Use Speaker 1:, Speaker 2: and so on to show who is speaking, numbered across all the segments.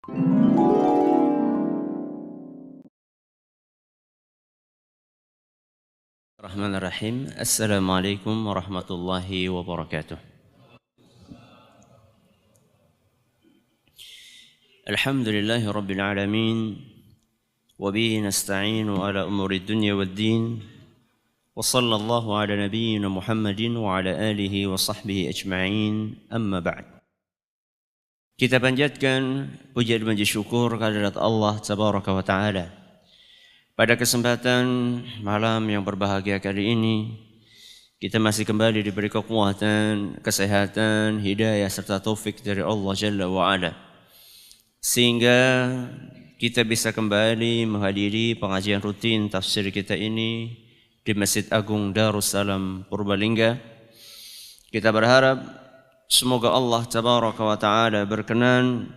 Speaker 1: Bismillahirrahmanirrahim. Assalamualaikum warahmatullahi wabarakatuh. Alhamdulillahi rabbil alamin. Wabihi nasta'inu ala umuri dunya wad din. Wa sallallahu ala nabiyyina Muhammadin wa ala alihi wa sahbihi ajma'in. Amma ba'd. Kita panjatkan puja dan puji syukur kehadirat Allah Tabaraka wa Ta'ala. Pada kesempatan malam yang berbahagia kali ini, kita masih kembali diberi kekuatan, kesehatan, hidayah serta taufik dari Allah Jalla wa Ala. Sehingga kita bisa kembali menghadiri pengajian rutin tafsir kita ini di Masjid Agung Darussalam Purbalingga. Kita berharap semoga Allah Tabaraka wa Ta'ala berkenan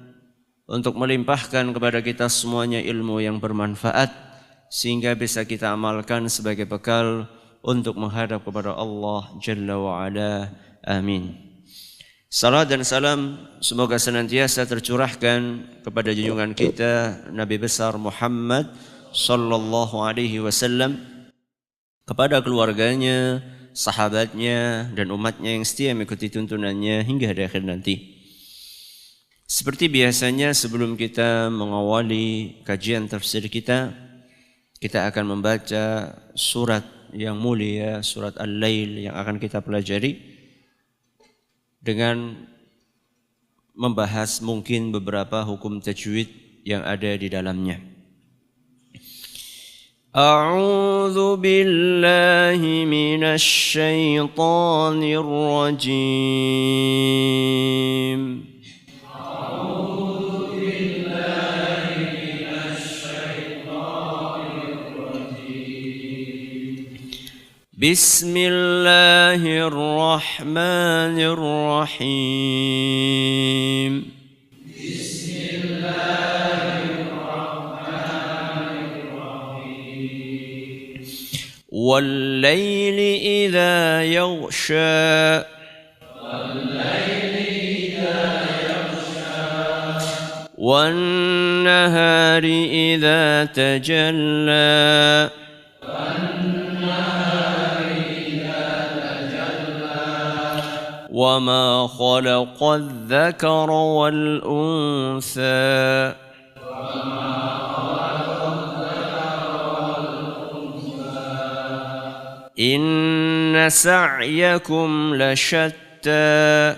Speaker 1: untuk melimpahkan kepada kita semuanya ilmu yang bermanfaat, sehingga bisa kita amalkan sebagai bekal untuk menghadap kepada Allah Jalla wa'ala. Amin. Salam dan salam semoga senantiasa tercurahkan kepada junjungan kita Nabi besar Muhammad sallallahu alaihi wasallam, kepada keluarganya, sahabatnya dan umatnya yang setia mengikuti tuntunannya hingga hari akhir nanti. Seperti biasanya, sebelum kita mengawali kajian tafsir kita akan membaca surat yang mulia, surat Al-Lail yang akan kita pelajari dengan membahas mungkin beberapa hukum tajwid yang ada di dalamnya. A'udzu billahi minasy syaithanir rajim. Bismillahirrahmanirrahim. Bismillahirrahmanirrahim. Wal-laili idza yaghsha. Wal-laili idza yaghsha. Wan-nahari idza tajalla. وما خلق الذكر والأنثى إن سعيكم لشتى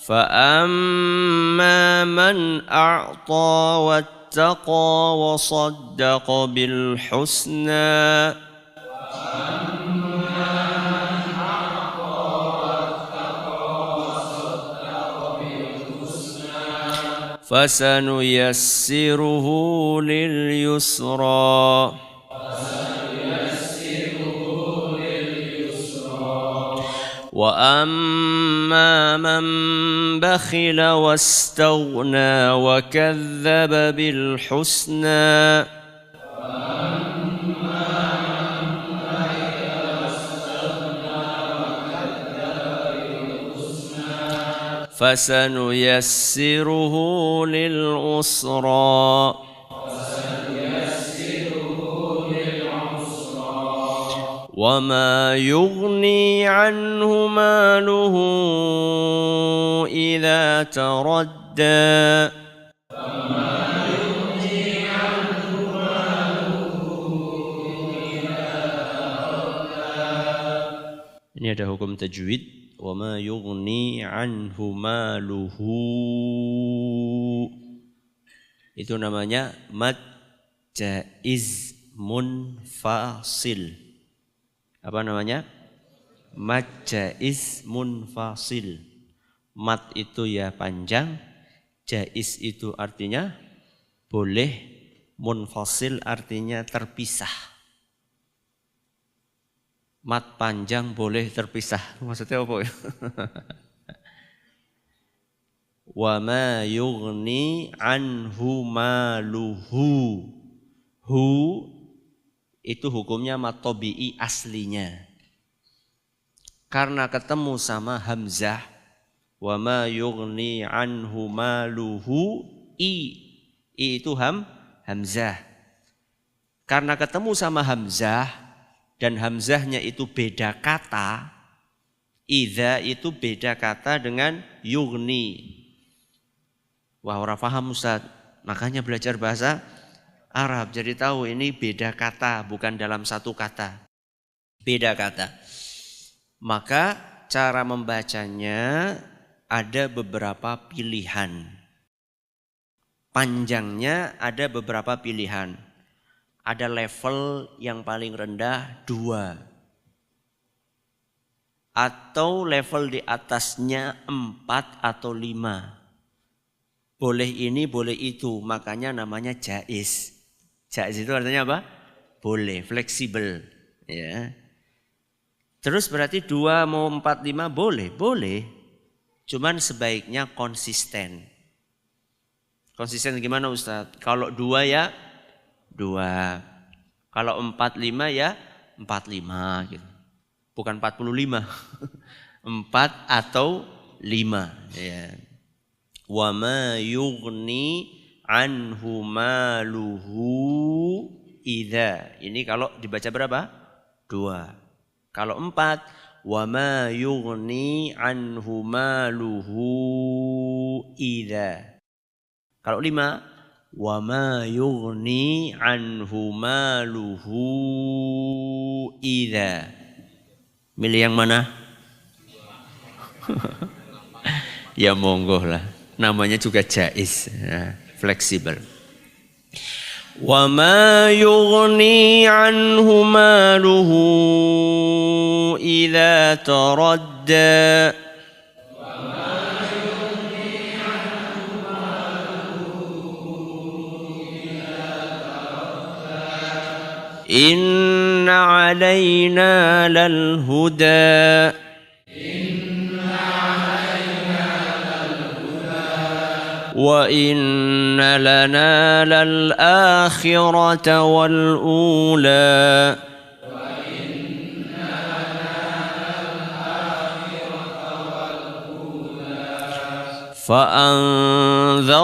Speaker 1: فأما من أعطى واتقى وصدق بالحسنى فسنيسره لليسرى وأما من بخل واستغنى وكذب بالحسنى فسنيسره للعسرى وما يغني عنه ماله إذا تردى Ini ada hukum tajwid. وَمَا يُغْنِي عَنْهُ مَالُهُ. Itu namanya mad jaiz munfasil. Apa namanya? Mad jaiz munfasil. Mad itu ya panjang, jaiz itu artinya boleh, munfasil artinya terpisah. Mad panjang boleh terpisah. Maksudnya apa ya? Wa ma yughni anhu maluhu. Hu itu hukumnya mad tabi'i aslinya. karena ketemu sama hamzah, wa ma yughni anhu maluhu, i itu hamzah. Karena ketemu sama hamzah dan hamzahnya itu beda kata, idza itu beda kata dengan yughni. Wah, orang paham Ustaz. Makanya belajar bahasa Arab. Jadi tahu ini beda kata, bukan dalam satu kata. Beda kata. Maka cara membacanya ada beberapa pilihan. Panjangnya ada beberapa pilihan. Ada level yang paling rendah 2. Atau level di atasnya 4 atau 5. Boleh ini, boleh itu. Makanya namanya jaiz. Jaiz itu artinya apa? Boleh, fleksibel. Ya. Terus berarti 2 mau 4, 5 boleh? Boleh. Cuman sebaiknya konsisten. Konsisten gimana Ustaz? Kalau 2 ya 2. Kalau 4, 5 ya 45 gitu. Bukan 45. 4 atau 5. Ya. Wa ma yughni anhu maluhu idza. Ini kalau dibaca berapa? 2. Kalau 4, wa ma yughni anhu maluhu idza. Kalau 5, wa ma yughni anhu maluhu idza. Milih yang mana? Ya monggo lah. Namanya juga jaiz, ya, fleksibel. Wa ma yughni anhu maluhu idza taradda. Inna alaina lal huda. Wa inna lana lal akhirata wal ula. فأنذرتكم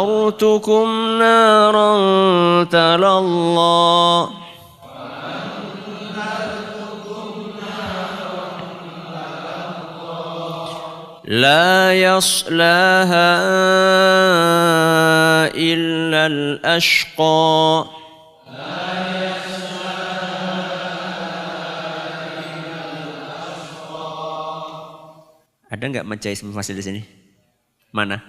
Speaker 1: نارا تلظى لا يصلاها إلا الأشقى Ada nggak majais masih di sini? Mana?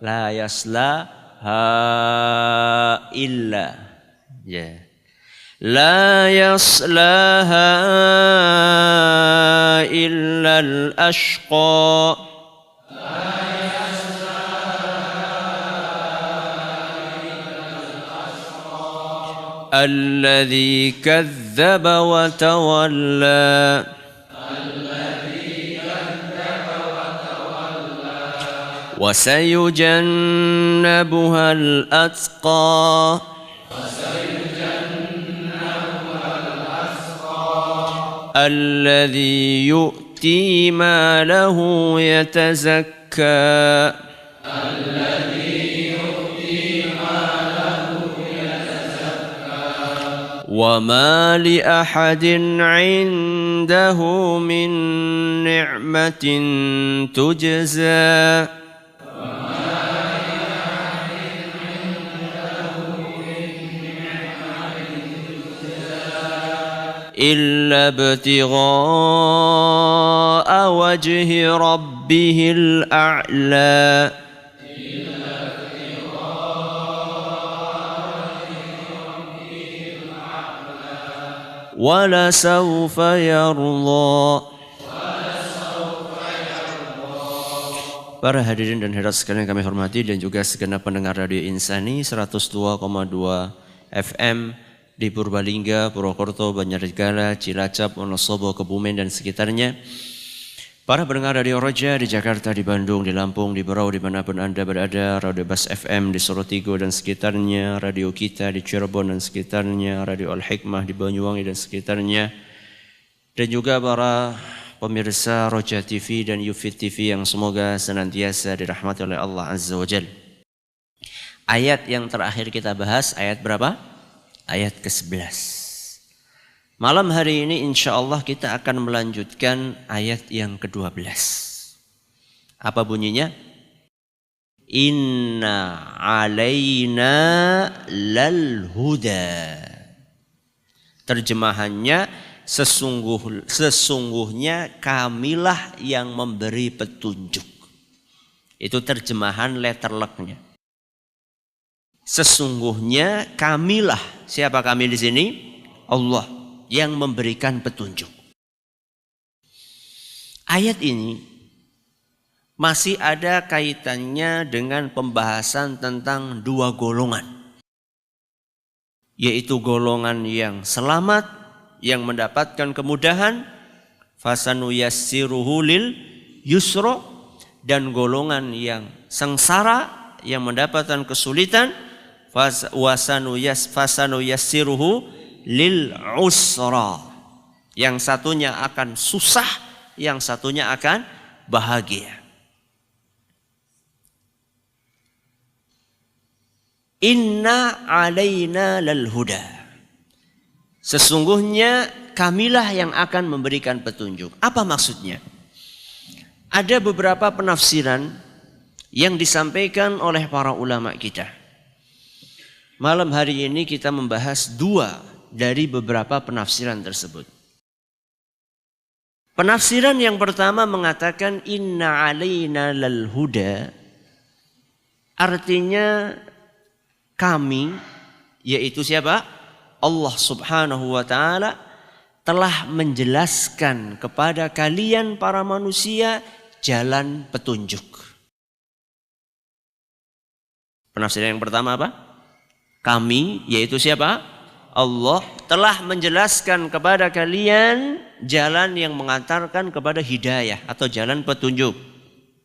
Speaker 1: La yaslaha illa. Ya. La yaslaha illa al-ashqa. Alladhi kadzdzaba wa tawalla. وسيجنبها الأتقى الذي يؤتي ماله يتزكى وما لأحد عنده من نعمة تجزى إلا ابتغاء وجه ربه الأعلى ولسوف يرضى. Para hadirin dan hadirat sekalian kami hormati dan juga segenap pendengar Radio Insani 102,2 FM di Purbalingga, Purwokerto, Banjarnegara, Cilacap, Wonosobo, Kebumen dan sekitarnya. Para pendengar Radio Roja di Jakarta, di Bandung, di Lampung, di Berau, dimanapun Anda berada, Radio Bas FM di Sorotigo dan sekitarnya, Radio Kita di Cirebon dan sekitarnya, Radio Al-Hikmah di Banyuwangi dan sekitarnya, dan juga para pemirsa Roja TV dan Yufid TV yang semoga senantiasa dirahmati oleh Allah Azza wa Jalla. Ayat yang terakhir kita bahas, ayat berapa? Ayat ke-11. Malam hari ini insya Allah kita akan melanjutkan ayat yang ke-12. Apa bunyinya? Inna alaina lal huda. Terjemahannya, sesungguhnya kamilah yang memberi petunjuk. Itu terjemahan letterleknya. Sesungguhnya kamilah. Siapa kami di sini? Allah yang memberikan petunjuk. Ayat ini masih ada kaitannya dengan pembahasan tentang dua golongan. Yaitu golongan yang selamat, yang mendapatkan kemudahan, fasanuyassiruhu lil yusra, dan golongan yang sengsara, yang mendapatkan kesulitan, fasanuyassiruhu lil usra. Yang satunya akan susah, yang satunya akan bahagia. Inna alaina lal huda. Sesungguhnya kamilah yang akan memberikan petunjuk. Apa maksudnya? Ada beberapa penafsiran yang disampaikan oleh para ulama kita. Malam hari ini kita membahas dua dari beberapa penafsiran tersebut. Penafsiran yang pertama mengatakan inna alaina lal huda, artinya kami, yaitu siapa? Allah Subhanahu wa ta'ala telah menjelaskan kepada kalian para manusia jalan petunjuk. Penafsiran yang pertama apa? Kami, yaitu siapa? Allah telah menjelaskan kepada kalian jalan yang mengantarkan kepada hidayah atau jalan petunjuk.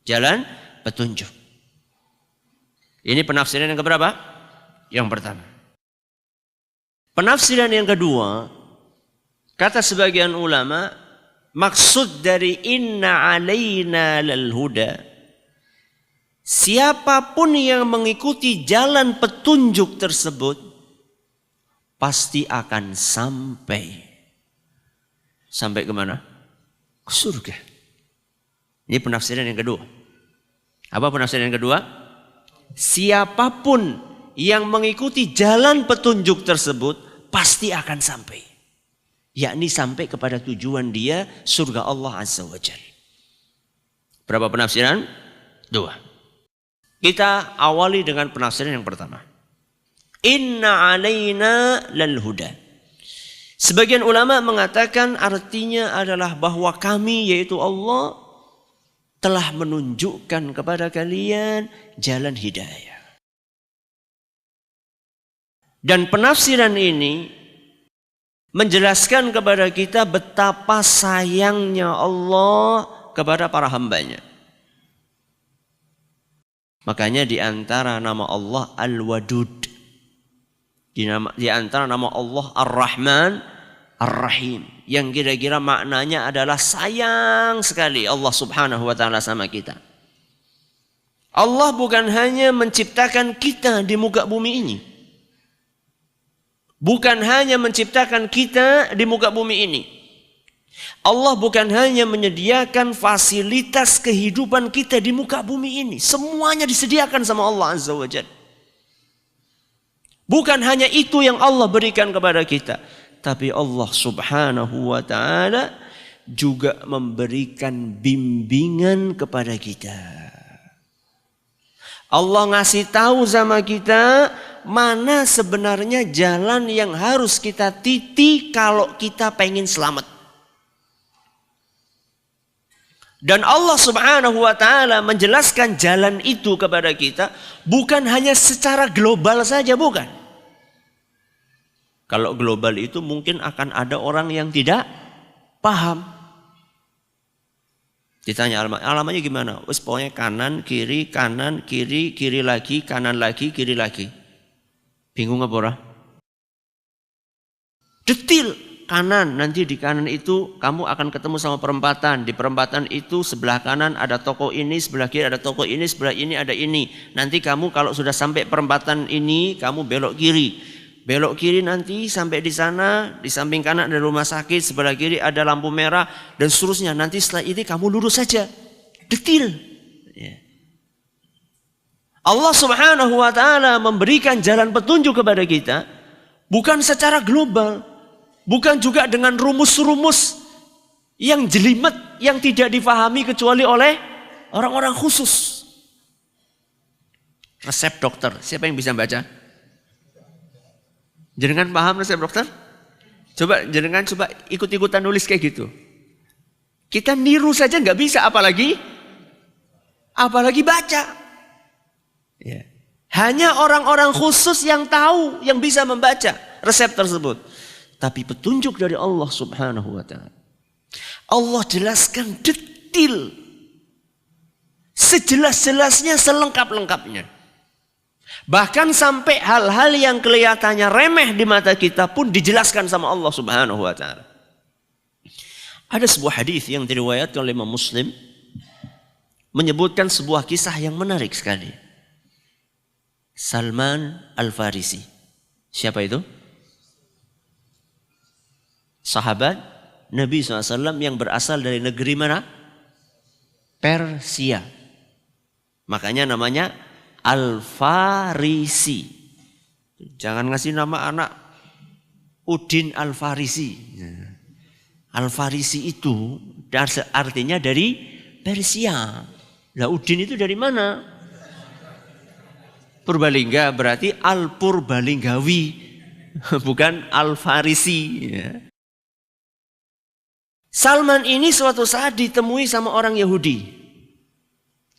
Speaker 1: Jalan petunjuk. Ini penafsiran yang keberapa? Yang pertama. Penafsiran yang kedua, kata sebagian ulama, maksud dari inna alaina lal huda, siapapun yang mengikuti jalan petunjuk tersebut pasti akan sampai. Sampai kemana? Ke surga. Ini penafsiran yang kedua. Apa penafsiran yang kedua? Siapapun yang mengikuti jalan petunjuk tersebut pasti akan sampai. Yakni sampai kepada tujuan dia, surga Allah Azza wa Jalla. Berapa penafsiran? Dua. Kita awali dengan penafsiran yang pertama. Inna alaina lal huda. Sebagian ulama mengatakan artinya adalah bahwa kami, yaitu Allah, telah menunjukkan kepada kalian jalan hidayah. Dan penafsiran ini menjelaskan kepada kita betapa sayangnya Allah kepada para hambanya. Makanya di antara nama Allah Al-Wadud, di antara nama Allah Ar-Rahman Ar-Rahim, yang kira-kira maknanya adalah sayang sekali Allah Subhanahu wa ta'ala sama kita. Allah bukan hanya menciptakan kita di muka bumi ini. Bukan hanya menciptakan kita di muka bumi ini. Allah bukan hanya menyediakan fasilitas kehidupan kita di muka bumi ini. Semuanya disediakan sama Allah Azza wa Jalla. Bukan hanya itu yang Allah berikan kepada kita, tapi Allah Subhanahu wa ta'ala juga memberikan bimbingan kepada kita. Allah ngasih tahu sama kita mana sebenarnya jalan yang harus kita titi kalau kita pengen selamat. Dan Allah Subhanahu wa ta'ala menjelaskan jalan itu kepada kita bukan hanya secara global saja, bukan. Kalau global itu mungkin akan ada orang yang tidak paham. Ditanya alamatnya gimana? Wes pokoknya kanan, kiri, kiri lagi, kanan lagi, kiri lagi. Bingung apa ora? Detil. kanan, nanti di kanan itu kamu akan ketemu sama perempatan. Di perempatan itu sebelah kanan ada toko ini, sebelah kiri ada toko ini, sebelah ini ada ini. Nanti kamu kalau sudah sampai perempatan ini, kamu belok kiri. Belok kiri nanti sampai di sana, di samping kanan ada rumah sakit, sebelah kiri ada lampu merah, dan seterusnya. Nanti setelah ini kamu lurus saja. Detil. Ya. Allah Subhanahu wa ta'ala memberikan jalan petunjuk kepada kita, bukan secara global, bukan juga dengan rumus-rumus yang jelimet, yang tidak difahami kecuali oleh orang-orang khusus. Resep dokter, siapa yang bisa baca? Jenengan paham resep dokter? Coba jenengan ikut-ikutan nulis kayak gitu. Kita niru saja nggak bisa, apalagi baca. Ya. Hanya orang-orang khusus yang tahu, yang bisa membaca resep tersebut. Tapi petunjuk dari Allah Subhanahu wa ta'ala, Allah jelaskan detil, sejelas-jelasnya, selengkap-lengkapnya. Bahkan sampai hal-hal yang kelihatannya remeh di mata kita pun dijelaskan sama Allah Subhanahu wa ta'ala. Ada sebuah hadis yang diriwayatkan oleh Imam Muslim menyebutkan sebuah kisah yang menarik sekali. Salman Al-Farisi. Siapa itu? Sahabat Nabi SAW yang berasal dari negeri mana? Persia. Makanya namanya Al-Farisi. Jangan ngasih nama anak Udin Al-Farisi. Al-Farisi itu artinya dari Persia. Lah Udin itu dari mana? Purbalingga, berarti Al-Purbalinggawi, bukan Al-Farisi. Ya. Salman ini suatu saat ditemui sama orang Yahudi.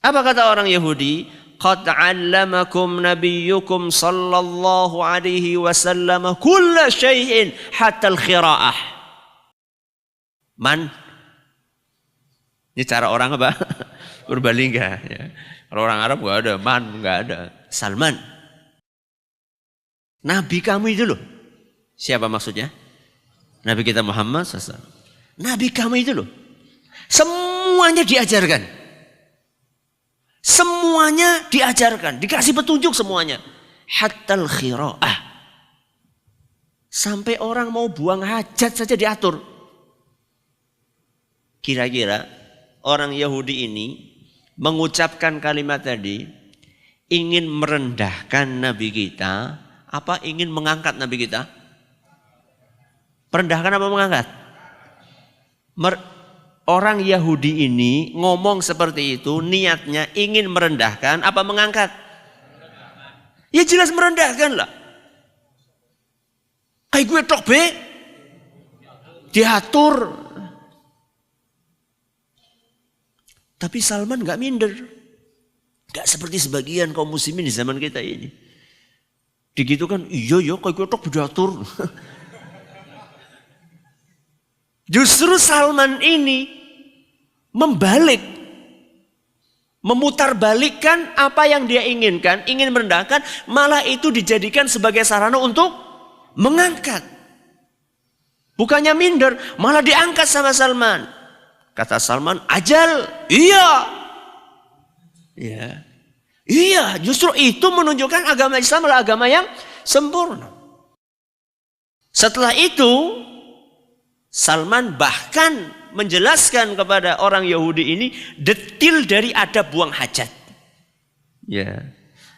Speaker 1: Apa kata orang Yahudi? Qad 'allamakum nabiyyukum sallallahu alaihi wasallam kulla syai'in hatta al-khira'ah. Man? Ini cara orang apa? Purbalingga. Ya. Kalau orang Arab enggak ada, man enggak ada. Salman. Nabi kamu itu loh. Siapa maksudnya? Nabi kita Muhammad SAW. Nabi kamu itu loh, semuanya diajarkan. Semuanya diajarkan, dikasih petunjuk semuanya. Hattal khira'ah. Sampai orang mau buang hajat saja diatur. Kira-kira orang Yahudi ini mengucapkan kalimat tadi ingin merendahkan Nabi kita, apa ingin mengangkat Nabi kita? Merendahkan apa mengangkat? Orang Yahudi ini ngomong seperti itu, niatnya ingin merendahkan apa mengangkat? Ya jelas merendahkan lah. Kayak gue tok be, diatur. Tapi Salman gak minder. Gak seperti sebagian kaum muslimin di zaman kita ini. Digitu kan, iya kayak gue tok diatur. Justru Salman ini membalik, memutarbalikkan apa yang dia inginkan, ingin merendahkan, malah itu dijadikan sebagai sarana untuk mengangkat. Bukannya minder, malah diangkat sama Salman. Kata Salman, ajal, iya. Ya. Iya, justru itu menunjukkan agama Islam adalah agama yang sempurna. Setelah itu, Salman bahkan menjelaskan kepada orang Yahudi ini detil dari adab buang hajat. Ya.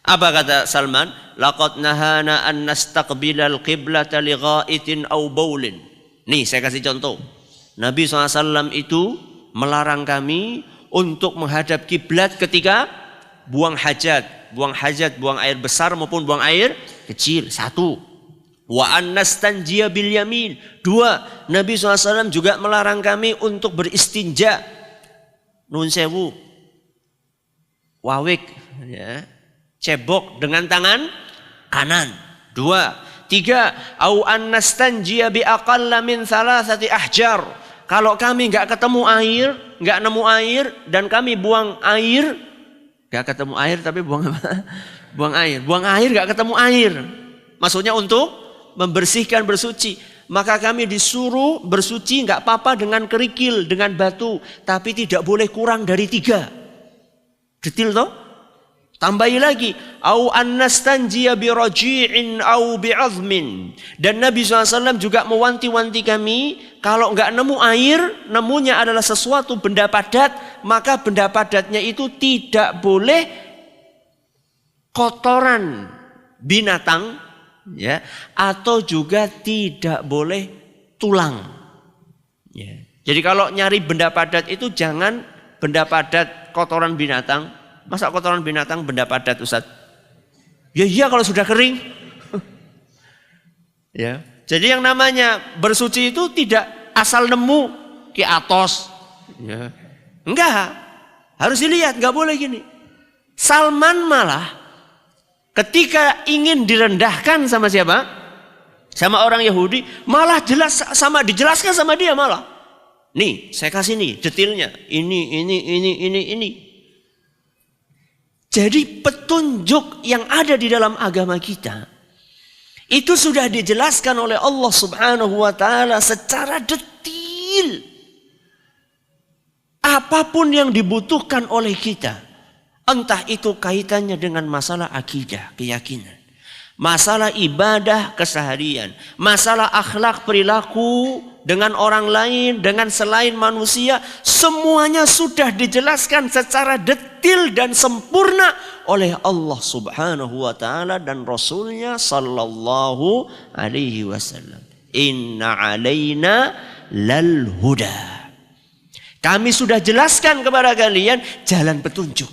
Speaker 1: Apa kata Salman? Laqad nahana an nastaqbilal qiblata li ghaitin aw baulin. Nih saya kasih contoh. Nabi SAW itu melarang kami untuk menghadap kiblat ketika buang hajat, buang air besar maupun buang air kecil. Satu. Wa annastanjiya bil yamin. Dua, Nabi SAW juga melarang kami untuk beristinja. Nun sewu, wawik, ya, cebok dengan tangan kanan. Dua. Tiga, au annastanjiya bi aqalla min thalathati ahjar. Kalau kami nggak ketemu air, nggak nemu air, dan kami buang air, nggak ketemu air tapi buang apa? Buang air nggak ketemu air. Maksudnya untuk membersihkan, bersuci, Maka kami disuruh bersuci nggak apa-apa dengan kerikil, dengan batu. Tapi tidak boleh kurang dari 3. Detil toh? Tambahi lagi. Au annastanjiya biraji'in au bi'azmin. Dan Nabi SAW juga mewanti-wanti kami. Kalau nggak nemu air, nemunya adalah sesuatu benda padat. Maka benda padatnya itu tidak boleh kotoran binatang. Ya, atau juga tidak boleh tulang. Ya. Jadi kalau nyari benda padat itu jangan benda padat kotoran binatang. Masa kotoran binatang benda padat, Ustaz? Ya iya kalau sudah kering. Ya. Jadi yang namanya bersuci itu tidak asal nemu ki atos. Ya. Enggak. Harus dilihat, enggak boleh gini. Salman malah ketika ingin direndahkan sama siapa? Sama orang Yahudi, malah dijelaskan sama dia malah. Nih, saya kasih nih detailnya. Ini. Jadi petunjuk yang ada di dalam agama kita itu sudah dijelaskan oleh Allah Subhanahu wa taala secara detail. Apapun yang dibutuhkan oleh kita, entah itu kaitannya dengan masalah akidah, keyakinan, masalah ibadah keseharian, masalah akhlak perilaku dengan orang lain, dengan selain manusia, semuanya sudah dijelaskan secara detail dan sempurna oleh Allah Subhanahu wa taala dan Rasulnya sallallahu alaihi wasallam. Inna alaina lal huda. Kami sudah jelaskan kepada kalian jalan petunjuk.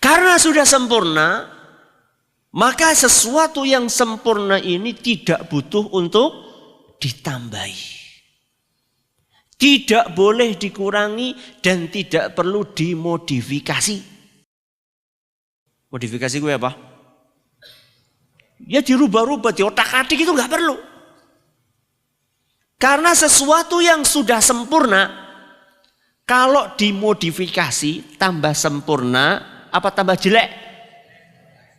Speaker 1: Karena sudah sempurna, maka sesuatu yang sempurna ini tidak butuh untuk ditambahi. Tidak boleh dikurangi dan tidak perlu dimodifikasi. Modifikasi gue apa? Ya dirubah-rubah, diotak-atik itu nggak perlu. Karena sesuatu yang sudah sempurna, kalau dimodifikasi tambah sempurna, apa tambah jelek?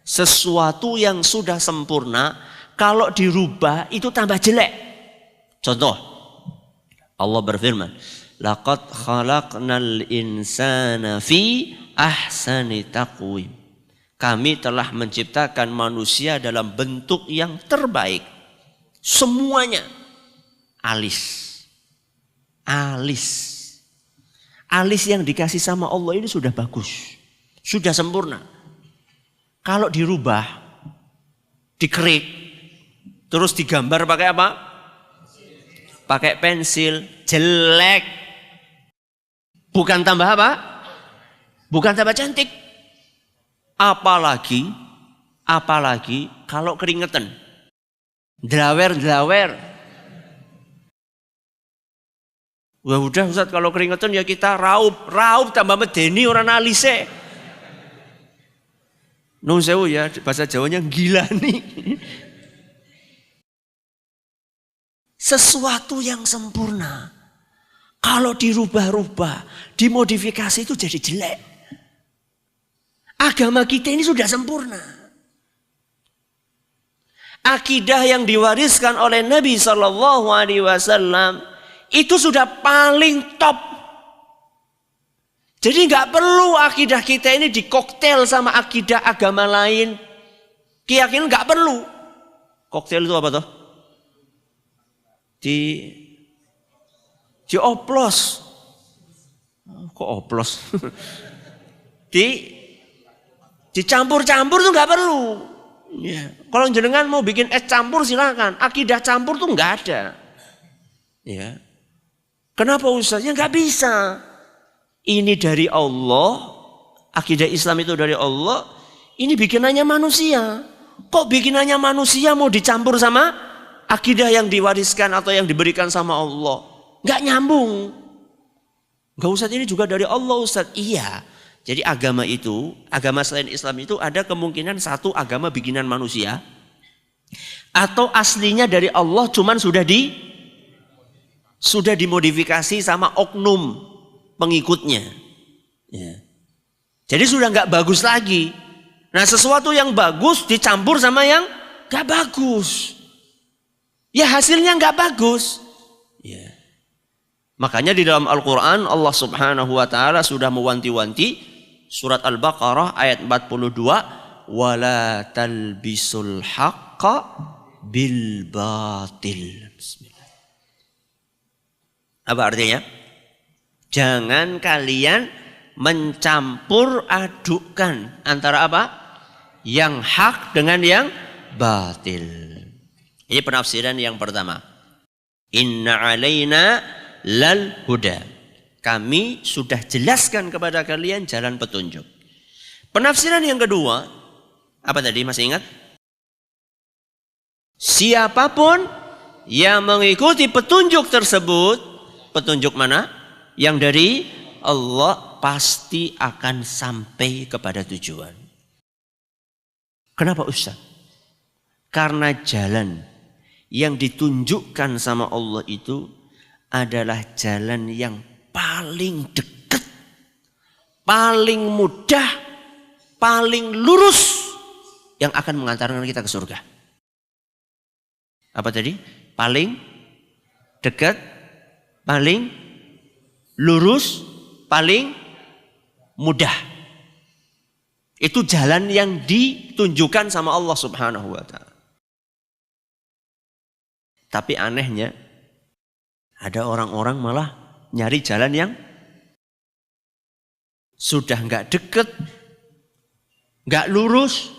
Speaker 1: Sesuatu yang sudah sempurna kalau dirubah itu tambah jelek. Contoh, Allah berfirman, laqad khalaqnal insana fi ahsani taqwim. Kami telah menciptakan manusia dalam bentuk yang terbaik. Semuanya alis. Alis yang dikasih sama Allah ini sudah bagus. Sudah sempurna. Kalau dirubah, dikerik, terus digambar pakai apa? Pakai pensil, jelek. Bukan tambah apa? Bukan tambah cantik. Apalagi kalau keringetan. Dlawer. Wah udah Ustaz, kalau keringetan ya kita raup tambah medeni orang alise. Nun sewu ya, bahasa Jawanya gila nih. Sesuatu yang sempurna, kalau dirubah-rubah, dimodifikasi itu jadi jelek. Agama kita ini sudah sempurna. Akidah yang diwariskan oleh Nabi SAW itu sudah paling top. Jadi nggak perlu akidah kita ini dikoktel sama akidah agama lain. Keyakinan nggak perlu. Koktel itu apa toh? Dioplos. Kok oplos? Dicampur-campur tuh nggak perlu. Ya. Kalau jenengan mau bikin es campur silakan. Akidah campur tuh nggak ada. Ya. Kenapa Ustaz? Ya nggak bisa. Ini dari Allah, akidah Islam itu dari Allah, ini bikinannya manusia. Kok bikinannya manusia mau dicampur sama akidah yang diwariskan atau yang diberikan sama Allah? Nggak nyambung. Nggak Ustaz, ini juga dari Allah Ustaz. Iya, jadi agama itu, agama selain Islam itu ada kemungkinan satu agama bikinan manusia, atau aslinya dari Allah cuman sudah dimodifikasi sama oknum pengikutnya. Ya. Jadi sudah nggak bagus lagi. Nah sesuatu yang bagus dicampur sama yang nggak bagus. ya hasilnya nggak bagus. Ya. Makanya di dalam Al-Quran Allah Subhanahu wa Ta'ala sudah mewanti-wanti, surat Al-Baqarah ayat 42, wala talbisul haqqa bil batil. Bismillah. Apa artinya? Jangan kalian mencampur adukkan antara apa? Yang hak dengan yang batil. Ini penafsiran yang pertama. Inna alaina lal huda. Kami sudah jelaskan kepada kalian jalan petunjuk. Penafsiran yang kedua, apa tadi masih ingat? Siapapun yang mengikuti petunjuk tersebut, petunjuk mana? Yang dari Allah, pasti akan sampai kepada tujuan. Kenapa Ustaz? Karena jalan yang ditunjukkan sama Allah itu adalah jalan yang paling dekat, paling mudah, paling lurus yang akan mengantarkan kita ke surga. Apa tadi? Paling dekat, paling lurus, paling mudah. Itu jalan yang ditunjukkan sama Allah Subhanahu wa Ta'ala. Tapi anehnya, ada orang-orang malah nyari jalan yang sudah nggak deket, nggak lurus,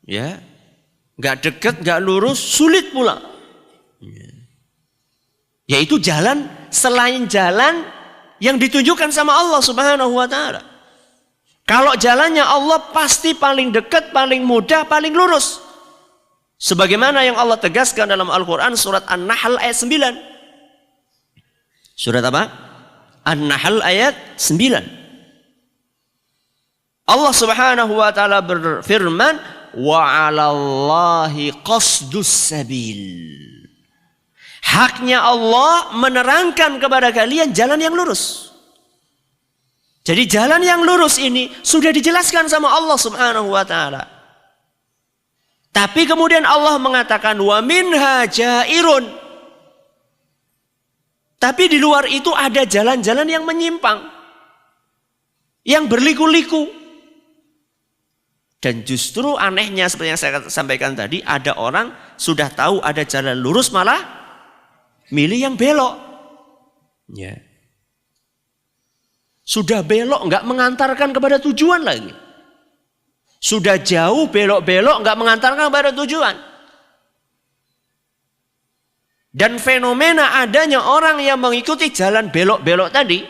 Speaker 1: ya, nggak deket, nggak lurus, sulit pula. Yaitu jalan selain jalan yang ditunjukkan sama Allah Subhanahu wa Ta'ala. Kalau jalannya Allah pasti paling dekat, paling mudah, paling lurus. Sebagaimana yang Allah tegaskan dalam Al-Quran surat An-Nahl ayat 9. Surat apa? An-Nahl ayat 9. Allah Subhanahu wa Ta'ala berfirman, wa 'alallahi qasdus sabil. Haknya Allah menerangkan kepada kalian jalan yang lurus. Jadi jalan yang lurus ini sudah dijelaskan sama Allah Subhanahu wa Ta'ala. Tapi kemudian Allah mengatakan wa minha jairun. Tapi di luar itu ada jalan-jalan yang menyimpang, yang berliku-liku. Dan justru anehnya seperti yang saya sampaikan tadi, ada orang sudah tahu ada jalan lurus malah milih yang belok. Ya. Sudah belok nggak mengantarkan kepada tujuan lagi. Sudah jauh belok-belok nggak mengantarkan kepada tujuan. Dan fenomena adanya orang yang mengikuti jalan belok-belok tadi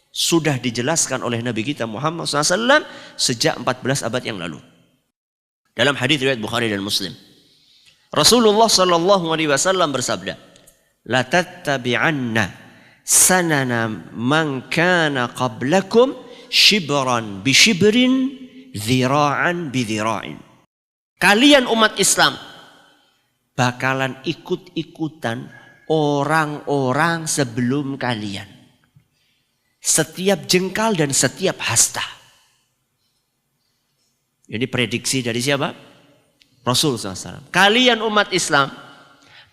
Speaker 1: sudah dijelaskan oleh Nabi kita Muhammad SAW sejak 14 abad yang lalu. Dalam hadis riwayat Bukhari dan Muslim, Rasulullah SAW bersabda, la tattabi'anna sanana man kana qablakum shibran bi shibrin zira'an bi zira'in. Kalian umat Islam bakalan ikut-ikutan orang-orang sebelum kalian. Setiap jengkal dan setiap hasta. Ini prediksi dari siapa? Rasul SAW. Kalian umat Islam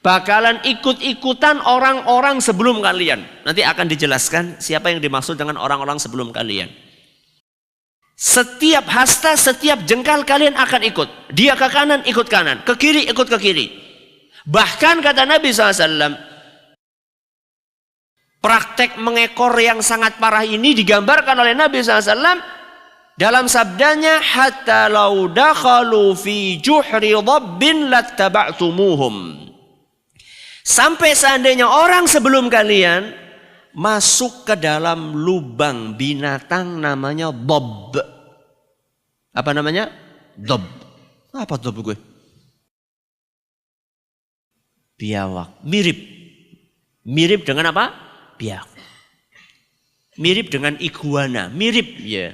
Speaker 1: bakalan ikut-ikutan orang-orang sebelum kalian. Nanti akan dijelaskan siapa yang dimaksud dengan orang-orang sebelum kalian. Setiap hasta, setiap jengkal kalian akan ikut. Dia ke kanan, ikut kanan. Ke kiri, ikut ke kiri. Bahkan kata Nabi SAW, praktek mengekor yang sangat parah ini digambarkan oleh Nabi SAW dalam sabdanya, hatta law dakhalu fi juhri dhabbin lattaba'tumuhum. Sampai seandainya orang sebelum kalian masuk ke dalam lubang binatang namanya dhab. Apa namanya? Dhab. Apa dhab gue? Biawak. Mirip. Mirip dengan apa? Biawak. Mirip dengan iguana. Mirip ya.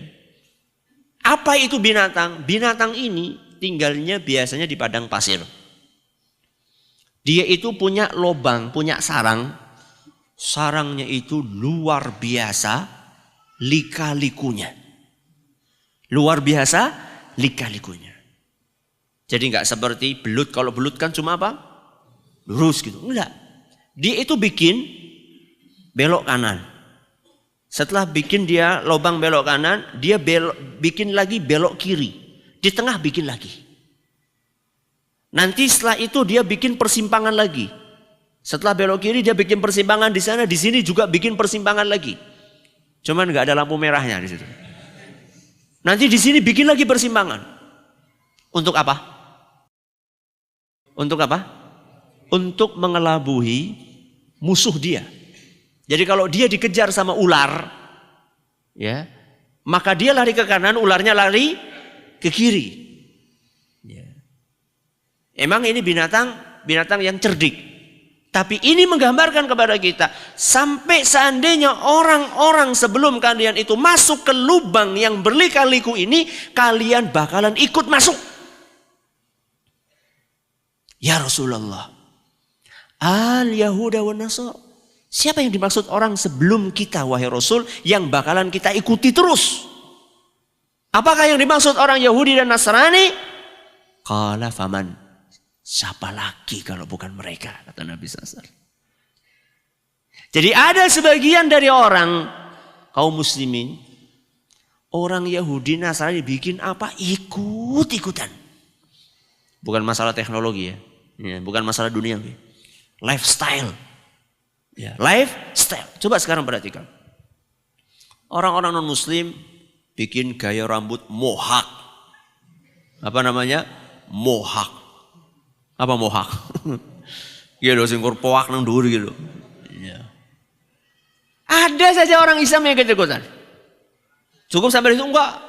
Speaker 1: Apa itu binatang? Binatang ini tinggalnya biasanya di padang pasir. Dia itu punya lubang, punya sarang. Sarangnya itu luar biasa lika-likunya. Luar biasa lika-likunya. Jadi nggak seperti belut. Kalau belut kan cuma apa? lurus gitu. Enggak. Dia itu bikin belok kanan. Setelah bikin dia lubang belok kanan, dia bikin lagi belok kiri. Di tengah bikin lagi. Nanti setelah itu dia bikin persimpangan lagi. Setelah belok kiri dia bikin persimpangan di sana, di sini juga bikin persimpangan lagi. Cuman nggak ada lampu merahnya di situ. Nanti di sini bikin lagi persimpangan. Untuk apa? Untuk apa? Untuk mengelabui musuh dia. Jadi kalau dia dikejar sama ular, ya, maka dia lari ke kanan, ularnya lari ke kiri. Ya. Emang ini binatang yang cerdik. Tapi ini menggambarkan kepada kita, sampai seandainya orang-orang sebelum kalian itu masuk ke lubang yang berlika-liku ini, kalian bakalan ikut masuk. Ya Rasulullah, al-Yahuda wa Nasr. Siapa yang dimaksud orang sebelum kita, wahai Rasul, yang bakalan kita ikuti terus? Apakah yang dimaksud orang Yahudi dan Nasrani? Qala faman. Siapa lagi kalau bukan mereka, kata Nabi SAW. Jadi ada sebagian dari orang kaum muslimin, orang Yahudi Nasrani bikin apa? Ikut-ikutan. Bukan masalah teknologi ya, bukan masalah dunia, lifestyle. Ya, lifestyle. Coba sekarang perhatikan. Orang-orang non muslim bikin gaya rambut mohak. Apa namanya? Mohak. Apa mohak? Gitu, singkur poak nang dhuwur gitu. Ya. Ada saja orang Islam yang ikut-ikutan. Cukup sampai itu enggak.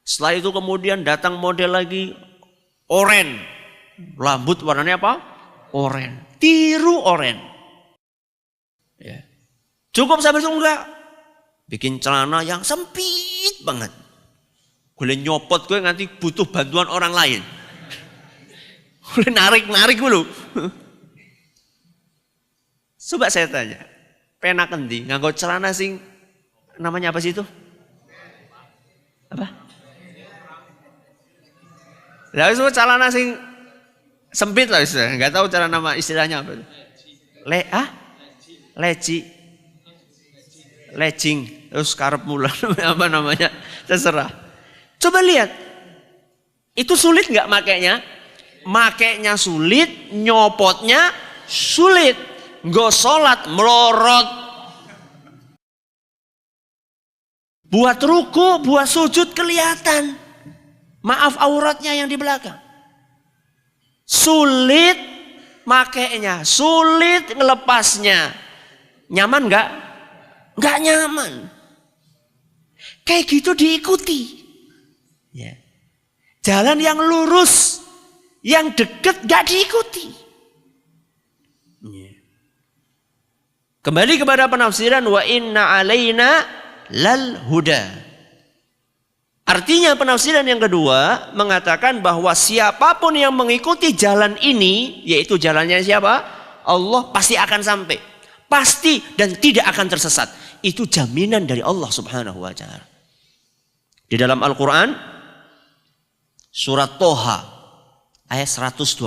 Speaker 1: Setelah itu kemudian datang model lagi oren. Rambut warnanya apa? Oren. Tiru oren. Ya. Cukup sampai itu enggak. Bikin celana yang sempit banget. Gue nyopot gue nanti butuh bantuan orang lain. Gue narik dulu. Coba saya tanya. Penak endi nganggo celana sing namanya apa sih itu? Apa? Lah wis celana sing sempit lah istilah. Enggak tahu cara nama istilahnya apa. Lecing. Terus karep mula apa namanya? Terserah. Coba lihat. Itu sulit enggak makainya? Makainya sulit, nyopotnya sulit. Nggo sholat melorot. Buat ruku, buat sujud kelihatan. Maaf auratnya yang di belakang. Sulit makainya, sulit ngelepasnya. Nyaman enggak? Enggak nyaman. Kayak gitu diikuti. Ya. Jalan yang lurus, yang dekat gak diikuti. Kembali kepada penafsiran wa inna alaina lal huda. Artinya penafsiran yang kedua mengatakan bahwa siapapun yang mengikuti jalan ini, yaitu jalannya siapa? Allah, pasti akan sampai. Pasti dan tidak akan tersesat. Itu jaminan dari Allah Subhanahu wa ta'ala. Di dalam Al-Quran surat Toha ayat 123.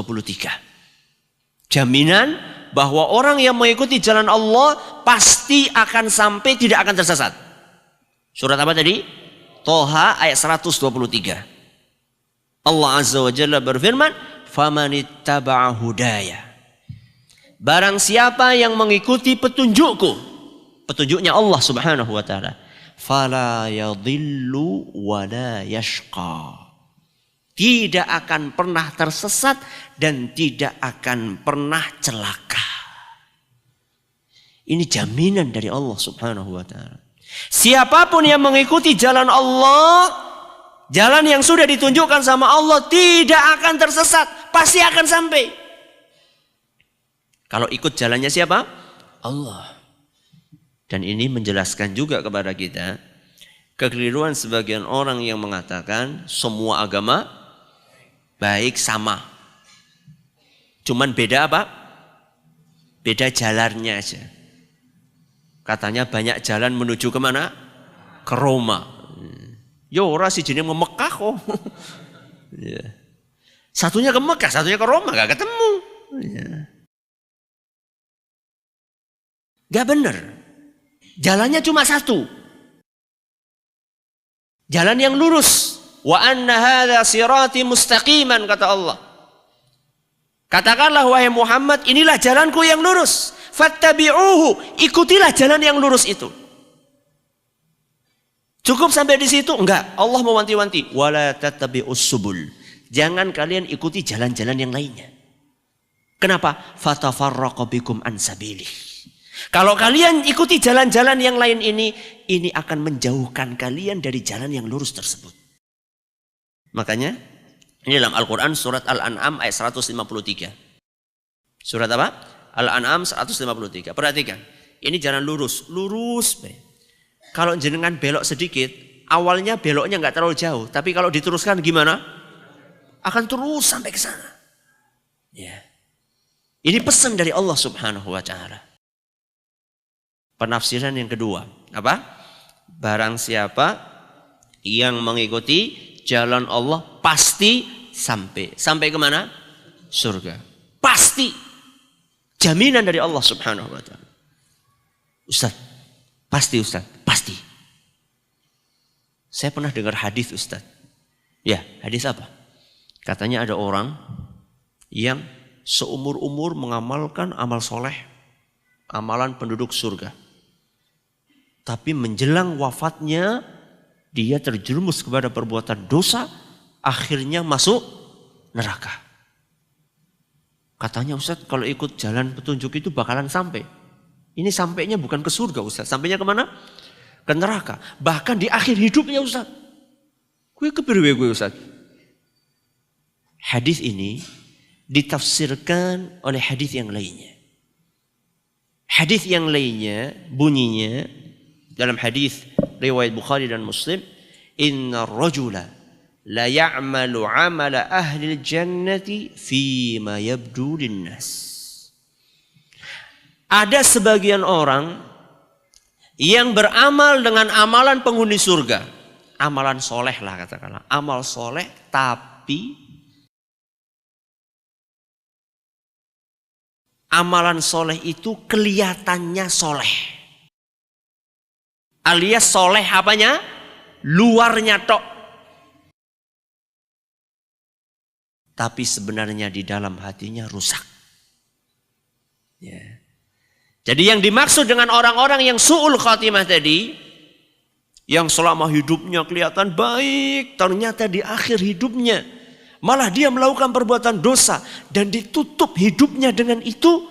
Speaker 1: Jaminan bahwa orang yang mengikuti jalan Allah pasti akan sampai, tidak akan tersesat. Surat apa tadi? Toha ayat 123. Allah Azza wa Jalla berfirman, "Famanittaba'a hudaya." Barang siapa yang mengikuti petunjukku, petunjuknya Allah Subhanahu wa ta'ala, fala yadhillu wa la yashqa. Tidak akan pernah tersesat dan tidak akan pernah celaka. Ini jaminan dari Allah Subhanahu wa ta'ala. Siapapun yang mengikuti jalan Allah, jalan yang sudah ditunjukkan sama Allah, tidak akan tersesat, pasti akan sampai. Kalau ikut jalannya siapa? Allah. Dan ini menjelaskan juga kepada kita kekeliruan sebagian orang yang mengatakan semua agama baik sama. Cuman beda apa? Beda jalannya aja. Katanya banyak jalan menuju kemana? Ke Roma. Ya ora si jenenge Mekah kok. Satunya ke Mekah, satunya ke Roma, gak ketemu. Ya. Gak benar. Jalannya cuma satu. Jalan yang lurus. Wa anna hadza sirati mustaqiman, kata Allah. Katakanlah wahai Muhammad, inilah jalanku yang lurus. Fattabi'uhu, ikutilah jalan yang lurus itu. Cukup sampai di situ? Enggak. Allah mewanti-wanti. Wala tattabi'us subul. Jangan kalian ikuti jalan-jalan yang lainnya. Kenapa? Fatafarraqu bikum an sabilih. Kalau kalian ikuti jalan-jalan yang lain ini akan menjauhkan kalian dari jalan yang lurus tersebut. Makanya ini dalam Al-Quran surat Al-An'am ayat 153. Surat apa? Al-An'am 153. Perhatikan. Ini jalan lurus. Lurus. Kalau jenengan belok sedikit, awalnya beloknya nggak terlalu jauh. Tapi kalau diteruskan gimana? Akan terus sampai ke sana. Ya. Ini pesan dari Allah Subhanahu wa Ta'ala. Penafsiran yang kedua. Apa? Barang siapa yang mengikuti jalan Allah pasti sampai. Sampai kemana? Surga. Pasti. Jaminan dari Allah Subhanahu wa Ta'ala. Ustaz, pasti Ustaz, pasti. Saya pernah dengar hadis Ustaz. Ya, hadis apa? Katanya ada orang yang seumur-umur mengamalkan amal soleh, amalan penduduk surga. Tapi menjelang wafatnya, dia terjerumus kepada perbuatan dosa, akhirnya masuk neraka. Katanya Ustaz, kalau ikut jalan petunjuk itu bakalan sampai. Ini sampainya bukan ke surga Ustaz, sampainya kemana? Ke neraka. Bahkan di akhir hidupnya Ustaz. Gue keberwe gue Ustaz. Hadis ini ditafsirkan oleh hadis yang lainnya. Hadis yang lainnya bunyinya dalam hadis riwayat Bukhari dan Muslim, inna rajula la ya'malu 'amala ahli jannati fi ma yabdu linnas. Ada sebagian orang yang beramal dengan amalan penghuni surga. Amalan soleh lah katakanlah. Amal soleh tapi amalan soleh itu kelihatannya soleh. Alias soleh apanya? Luarnya tok. Tapi sebenarnya di dalam hatinya rusak. Ya. Jadi yang dimaksud dengan orang-orang yang su'ul khatimah tadi, yang selama hidupnya kelihatan baik, ternyata di akhir hidupnya malah dia melakukan perbuatan dosa dan ditutup hidupnya dengan itu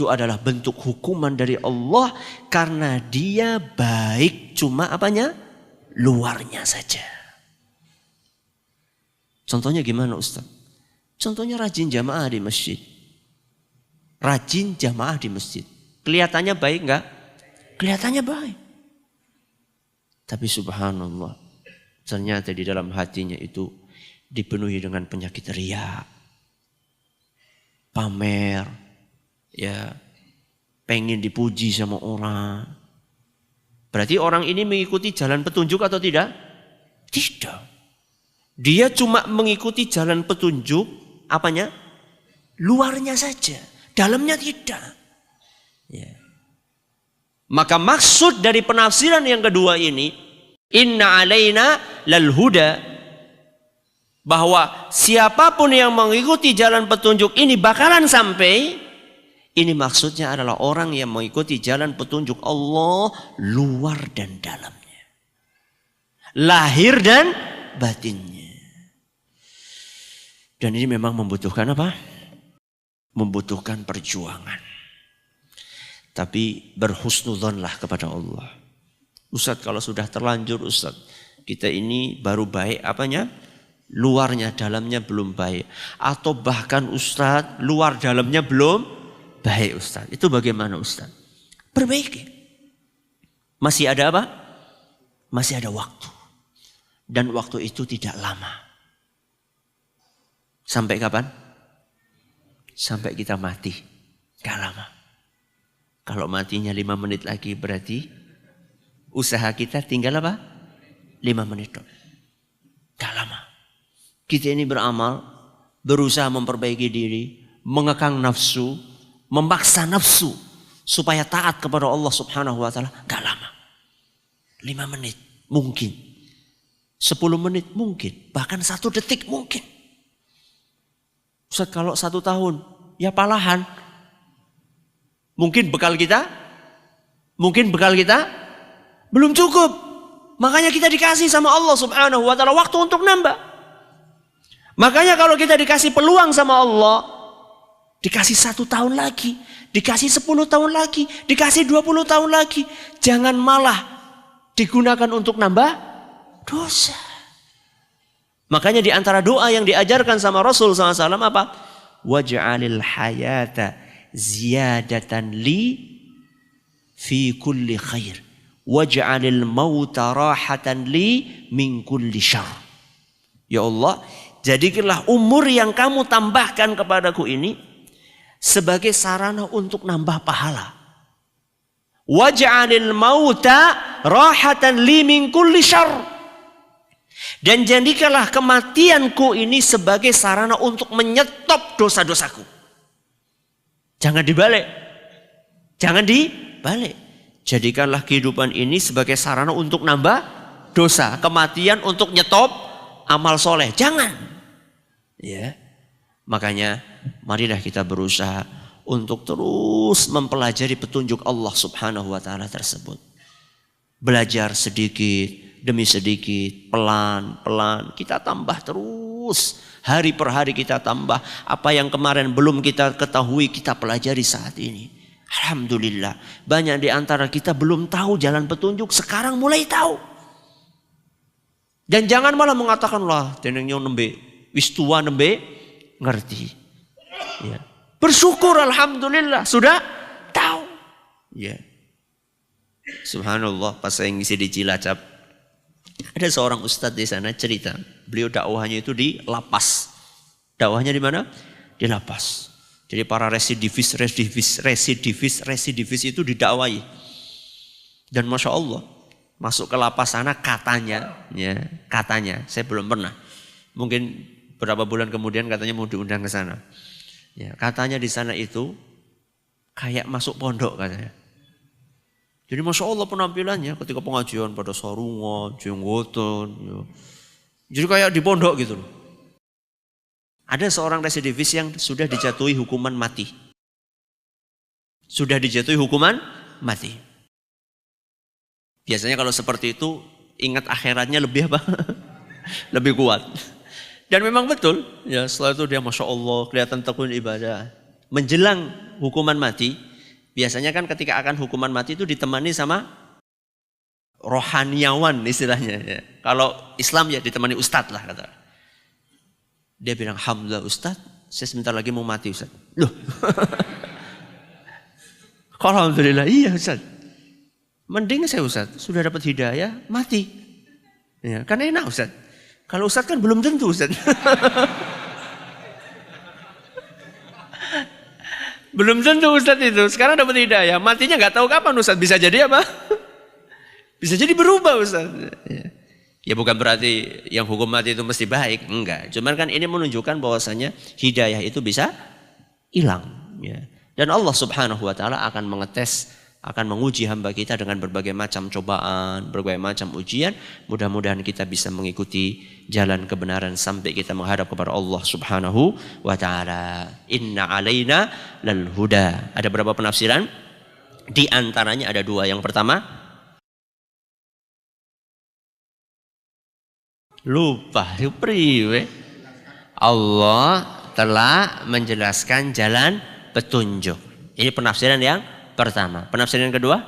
Speaker 1: adalah bentuk hukuman dari Allah karena dia baik cuma apanya? Luarnya saja. Contohnya gimana Ustaz? Contohnya rajin jamaah di masjid. Rajin jamaah di masjid. Kelihatannya baik enggak? Kelihatannya baik. Tapi subhanallah, ternyata di dalam hatinya itu dipenuhi dengan penyakit riya, pamer, ya, pengen dipuji sama orang. Berarti orang ini mengikuti jalan petunjuk atau tidak? Tidak. Dia cuma mengikuti jalan petunjuk, apanya? Luarnya saja, dalamnya tidak. Ya. Maka maksud dari penafsiran yang kedua ini, inna alaina lal huda, bahwa siapapun yang mengikuti jalan petunjuk ini bakalan sampai. Ini maksudnya adalah orang yang mengikuti jalan petunjuk Allah luar dan dalamnya, lahir dan batinnya. Dan ini memang membutuhkan apa? Membutuhkan perjuangan. Tapi berhusnudzonlah kepada Allah. Ustaz, kalau sudah terlanjur Ustaz, kita ini baru baik apanya? Luarnya, dalamnya belum baik. Atau bahkan Ustaz, luar dalamnya belum baik Ustaz. Itu bagaimana Ustaz? Perbaiki. Masih ada apa? Masih ada waktu. Dan waktu itu tidak lama. Sampai kapan? Sampai kita mati. Gak lama. Kalau matinya 5 menit lagi berarti usaha kita tinggal apa? 5 menit. Gak lama. Kita ini beramal, berusaha memperbaiki diri, mengekang nafsu, memaksa nafsu supaya taat kepada Allah Subhanahu wa taala? Enggak lama. 5 menit mungkin. 10 menit mungkin, bahkan 1 detik mungkin. Ustaz, kalau 1 tahun, ya palahan. Mungkin bekal kita belum cukup. Makanya kita dikasih sama Allah Subhanahu wa taala waktu untuk nambah. Makanya kalau kita dikasih peluang sama Allah, dikasih 1 tahun lagi, dikasih 10 tahun lagi, dikasih 20 tahun lagi, jangan malah digunakan untuk nambah dosa. Makanya di antara doa yang diajarkan sama Rasul SAW apa? Waj'alil hayata ziyadatan li fi kulli khair. Waj'alil mauta rahatan li min kulli syarr. Ya Allah, jadikanlah umur yang kamu tambahkan kepadaku ini sebagai sarana untuk nambah pahala. Waj'alil mauta rahatan li min kulli syarr. Dan jadikanlah kematianku ini sebagai sarana untuk menyetop dosa-dosaku. Jangan dibalik. Jadikanlah kehidupan ini sebagai sarana untuk nambah dosa. Kematian untuk nyetop amal soleh. Jangan. Ya. Makanya marilah kita berusaha untuk terus mempelajari petunjuk Allah Subhanahu wa taala tersebut. Belajar sedikit demi sedikit, pelan-pelan kita tambah terus. Hari per hari kita tambah. Apa yang kemarin belum kita ketahui, kita pelajari saat ini. Alhamdulillah, banyak di antara kita belum tahu jalan petunjuk, sekarang mulai tahu. Dan jangan malah mengatakan lah, tenengnya nembe, wis tua nembe, ngerti. Ya. Bersyukur alhamdulillah sudah tahu. Ya. Subhanallah, pas saya ngisi di Cilacap, ada seorang ustadz di sana cerita, beliau dakwahnya itu di lapas. Dakwahnya di mana? Di lapas. Jadi para residivis itu didakwai. Dan Masya Allah, masuk ke lapas sana katanya, saya belum pernah. Mungkin berapa bulan kemudian katanya mau diundang ke sana. Ya, katanya di sana itu kayak masuk pondok katanya. Jadi Masya Allah penampilannya ketika pengajian pada sarungan, jenggotan. Ya. Jadi kayak di pondok gitu loh. Ada seorang residivis yang sudah dijatuhi hukuman mati. Biasanya kalau seperti itu ingat akhiratnya lebih apa? Lebih kuat. Dan memang betul. Ya, setelah itu dia Masya Allah kelihatan tekun ibadah. Menjelang hukuman mati, biasanya kan ketika akan hukuman mati itu ditemani sama rohaniawan istilahnya. Ya. Kalau Islam ya ditemani ustadz lah kata. Dia bilang, alhamdulillah ustadz, saya sebentar lagi mau mati ustadz. Loh. Alhamdulillah, iya ustadz. Mending saya ustadz, sudah dapat hidayah, mati. Ya, kan enak ustadz. Kalau ustadz kan belum tentu ustadz. Belum tentu ustadz itu. Sekarang dapat hidayah. Matinya gak tahu kapan ustadz. Bisa jadi apa? Bisa jadi berubah ustadz. Ya bukan berarti yang hukum mati itu mesti baik. Enggak. Cuman kan ini menunjukkan bahwasanya hidayah itu bisa hilang. Ya. Dan Allah Subhanahu wa ta'ala akan mengetes, akan menguji hamba kita dengan berbagai macam cobaan, berbagai macam ujian. Mudah-mudahan kita bisa mengikuti jalan kebenaran sampai kita menghadap kepada Allah Subhanahu wa ta'ala. Inna alaina lal huda. Ada berapa penafsiran? Di antaranya ada 2. Yang pertama, lupa. Allah telah menjelaskan jalan petunjuk. Ini penafsiran yang pertama. Penafsiran yang kedua,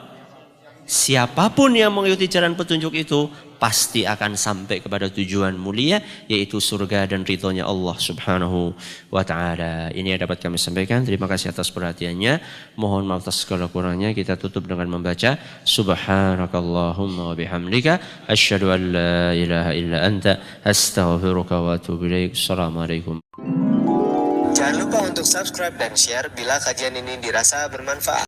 Speaker 1: siapapun yang mengikuti jalan petunjuk itu pasti akan sampai kepada tujuan mulia, yaitu surga dan ridhonya Allah Subhanahu wa ta'ala. Ini yang dapat kami sampaikan. Terima kasih atas perhatiannya. Mohon maaf atas segala kurangnya. Kita tutup dengan membaca Subhanakallahumma wa bihamdika asyhadu an la ilaha illa anta astaghfiruka wa atubu ilaik. Assalamualaikum.
Speaker 2: Jangan lupa untuk subscribe dan share bila kajian ini dirasa bermanfaat.